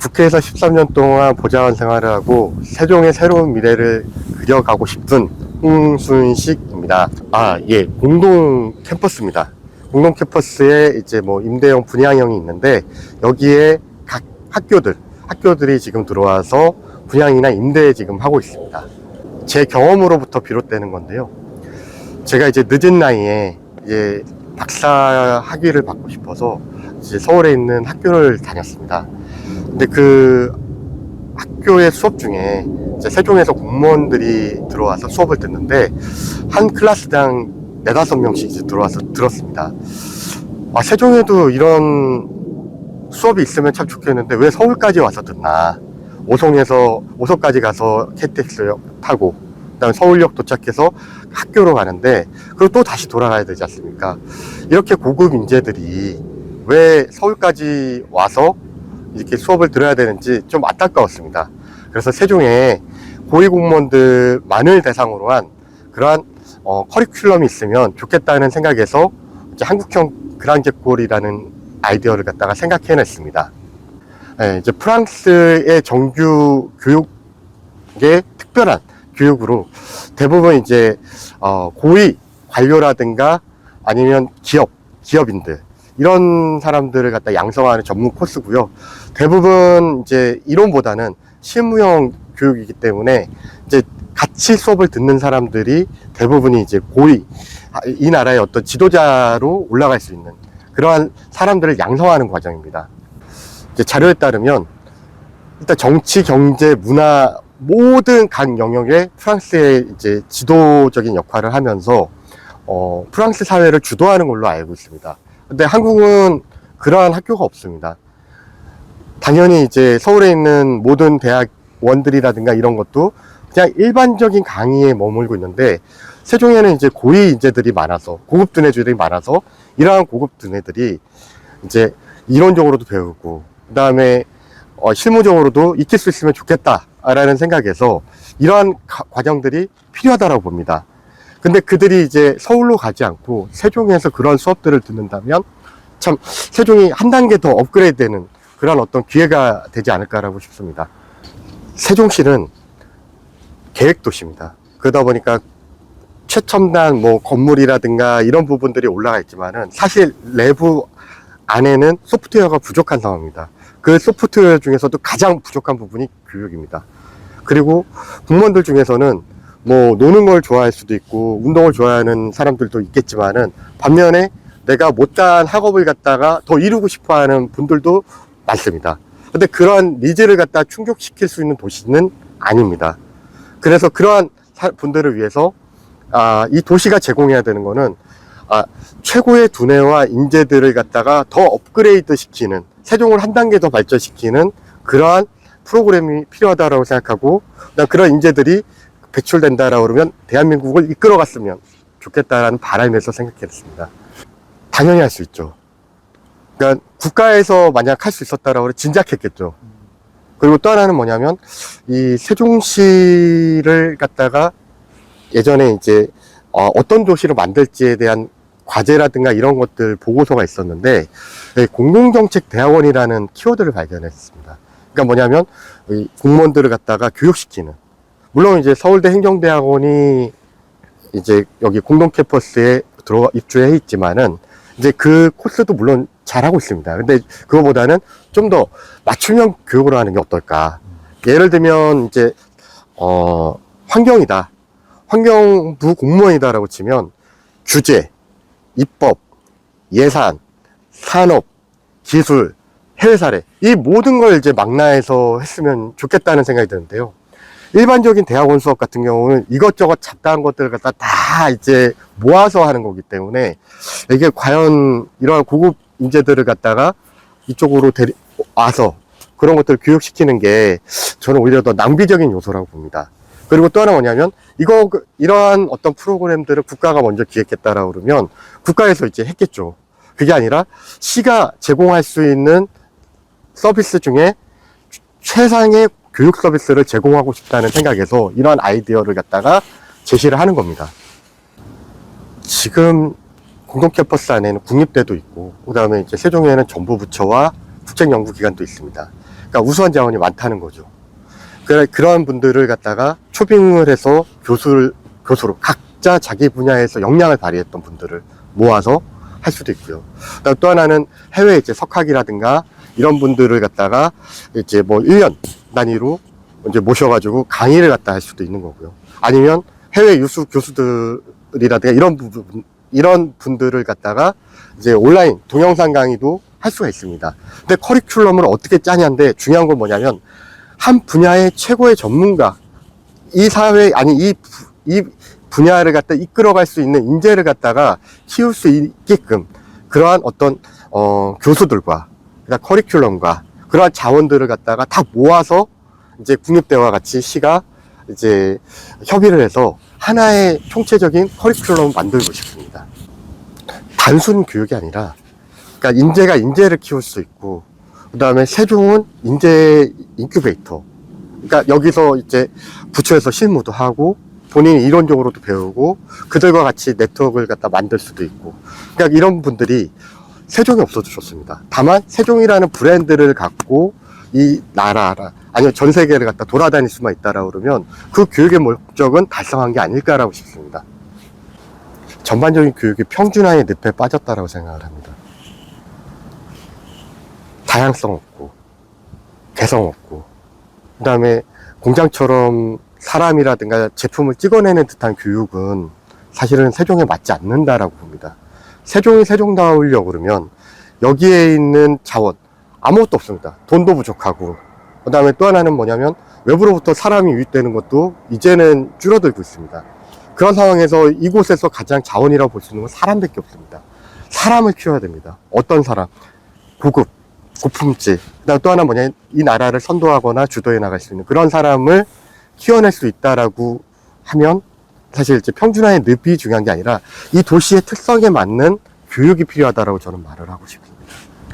국회에서 13년 동안 보좌관 생활을 하고 세종의 새로운 미래를 그려가고 싶은 홍순식입니다. 공동 캠퍼스입니다. 공동 캠퍼스에 이제 뭐 임대형, 분양형이 있는데 여기에 각 학교들이 지금 들어와서 분양이나 임대 지금 하고 있습니다. 제 경험으로부터 비롯되는 건데요. 제가 이제 늦은 나이에 이제 박사 학위를 받고 싶어서 이제 서울에 있는 학교를 다녔습니다. 근데 그 학교의 수업 중에 이제 세종에서 공무원들이 들어와서 수업을 듣는데 한 클래스당 4~5명씩 이제 들어와서 들었습니다. 세종에도 이런 수업이 있으면 참 좋겠는데 왜 서울까지 와서 듣나. 오송까지 가서 KTX 타고 그다음에 서울역 도착해서 학교로 가는데 그리고 또 다시 돌아가야 되지 않습니까? 이렇게 고급 인재들이 왜 서울까지 와서 이렇게 수업을 들어야 되는지 좀 안타까웠습니다. 그래서 세종에 고위공무원들만을 대상으로 한 그러한 커리큘럼이 있으면 좋겠다는 생각에서 이제 한국형 그랑제골이라는 아이디어를 갖다가 생각해냈습니다. 이제 프랑스의 정규 교육의 특별한 교육으로 대부분 이제 고위 관료라든가 아니면 기업인들 이런 사람들을 갖다 양성하는 전문 코스고요. 대부분 이제 이론보다는 실무형 교육이기 때문에 이제 같이 수업을 듣는 사람들이 대부분이 이제 이 나라의 어떤 지도자로 올라갈 수 있는 그러한 사람들을 양성하는 과정입니다. 이제 자료에 따르면 일단 정치, 경제, 문화 모든 각 영역에 프랑스의 이제 지도적인 역할을 하면서 프랑스 사회를 주도하는 걸로 알고 있습니다. 근데 한국은 그러한 학교가 없습니다. 당연히 이제 서울에 있는 모든 대학원들이라든가 이런 것도 그냥 일반적인 강의에 머물고 있는데 세종에는 이제 고위 인재들이 많아서 고급 두뇌들이 많아서 이러한 고급 두뇌들이 이제 이론적으로도 배우고 그 다음에 실무적으로도 익힐 수 있으면 좋겠다라는 생각에서 이러한 과정들이 필요하다고 봅니다. 근데 그들이 이제 서울로 가지 않고 세종에서 그런 수업들을 듣는다면 참 세종이 한 단계 더 업그레이드 되는 그런 어떤 기회가 되지 않을까라고 싶습니다. 세종시는 계획도시입니다. 그러다 보니까 최첨단 건물이라든가 이런 부분들이 올라가 있지만은 사실 내부 안에는 소프트웨어가 부족한 상황입니다. 그 소프트웨어 중에서도 가장 부족한 부분이 교육입니다. 그리고 공무원들 중에서는 노는 걸 좋아할 수도 있고 운동을 좋아하는 사람들도 있겠지만은 반면에 내가 못다한 학업을 갖다가 더 이루고 싶어 하는 분들도 많습니다. 근데 그러한 니즈를 갖다 충족시킬 수 있는 도시는 아닙니다. 그래서 그러한 분들을 위해서 이 도시가 제공해야 되는 거는 최고의 두뇌와 인재들을 갖다가 더 업그레이드 시키는, 세종을 한 단계 더 발전시키는 그러한 프로그램이 필요하다고 생각하고, 그런 인재들이 배출된다라고 그러면 대한민국을 이끌어갔으면 좋겠다라는 바람에서 생각했습니다. 당연히 할 수 있죠. 그러니까 국가에서 만약 할 수 있었다라고 그러면 진작했겠죠. 그리고 또 하나는 뭐냐면 이 세종시를 갖다가 예전에 이제 어떤 도시로 만들지에 대한 과제라든가 이런 것들 보고서가 있었는데 공공정책대학원이라는 키워드를 발견했습니다. 그러니까 뭐냐면 이 공무원들을 갖다가 교육시키는, 물론 이제 서울대 행정대학원이 이제 여기 공동 캠퍼스에 입주해 있지만은 이제 그 코스도 물론 잘하고 있습니다. 근데 그거보다는 좀 더 맞춤형 교육을 하는 게 어떨까. 예를 들면 이제 환경이다, 환경부 공무원이다라고 치면 규제, 입법, 예산, 산업, 기술, 해외 사례, 이 모든 걸 이제 망라해서 했으면 좋겠다는 생각이 드는데요. 일반적인 대학원 수업 같은 경우는 이것저것 잡다한 것들을 갖다 다 이제 모아서 하는 거기 때문에 이게 과연 이러한 고급 인재들을 갖다가 이쪽으로 와서 그런 것들을 교육시키는 게 저는 오히려 더 낭비적인 요소라고 봅니다. 그리고 또 하나 뭐냐면 이러한 어떤 프로그램들을 국가가 먼저 기획했다라고 그러면 국가에서 이제 했겠죠. 그게 아니라 시가 제공할 수 있는 서비스 중에 최상의 교육 서비스를 제공하고 싶다는 생각에서 이러한 아이디어를 갖다가 제시를 하는 겁니다. 지금 공동 캠퍼스 안에는 국립대도 있고, 그 다음에 이제 세종에는 정부 부처와 국책연구기관도 있습니다. 그러니까 우수한 자원이 많다는 거죠. 그런 분들을 갖다가 초빙을 해서 교수로 각자 자기 분야에서 역량을 발휘했던 분들을 모아서 할 수도 있고요. 그다음 또 하나는 해외 이제 석학이라든가 이런 분들을 갖다가 이제 뭐 1년 단위로 이제 모셔가지고 강의를 갖다 할 수도 있는 거고요. 아니면 해외 유수 교수들이라든가 이런 분들을 갖다가 이제 온라인 동영상 강의도 할 수가 있습니다. 근데 커리큘럼을 어떻게 짜냐인데 중요한 건 뭐냐면 한 분야의 최고의 전문가, 이 사회, 아니, 이 분야를 갖다 이끌어갈 수 있는 인재를 갖다가 키울 수 있게끔 그러한 어떤, 교수들과, 그다음 커리큘럼과 그러한 자원들을 갖다가 다 모아서 이제 국립대와 같이 시가 이제 협의를 해서 하나의 총체적인 커리큘럼을 만들고 싶습니다. 단순 교육이 아니라, 그러니까 인재가 인재를 키울 수 있고, 그 다음에 세종은 인재 인큐베이터. 그러니까 여기서 이제 부처에서 실무도 하고, 본인이 이론적으로도 배우고, 그들과 같이 네트워크를 갖다 만들 수도 있고. 그러니까 이런 분들이 세종이 없어도 좋습니다. 다만, 세종이라는 브랜드를 갖고, 이 나라라, 아니면 전 세계를 갖다 돌아다닐 수만 있다라고 그러면, 그 교육의 목적은 달성한 게 아닐까라고 싶습니다. 전반적인 교육이 평준화의 늪에 빠졌다라고 생각을 합니다. 다양성 없고, 개성 없고, 그 다음에 공장처럼 사람이라든가 제품을 찍어내는 듯한 교육은 사실은 세종에 맞지 않는다라고 봅니다. 세종이 세종다우려고 그러면 여기에 있는 자원, 아무것도 없습니다. 돈도 부족하고, 그 다음에 또 하나는 뭐냐면 외부로부터 사람이 유입되는 것도 이제는 줄어들고 있습니다. 그런 상황에서 이곳에서 가장 자원이라고 볼 수 있는 건 사람밖에 없습니다. 사람을 키워야 됩니다. 어떤 사람? 고급, 고품질. 그다음 또 하나 뭐냐, 이 나라를 선도하거나 주도해 나갈 수 있는 그런 사람을 키워낼 수 있다라고 하면 사실 이제 평준화의 늪이 중요한 게 아니라 이 도시의 특성에 맞는 교육이 필요하다라고 저는 말을 하고 싶습니다.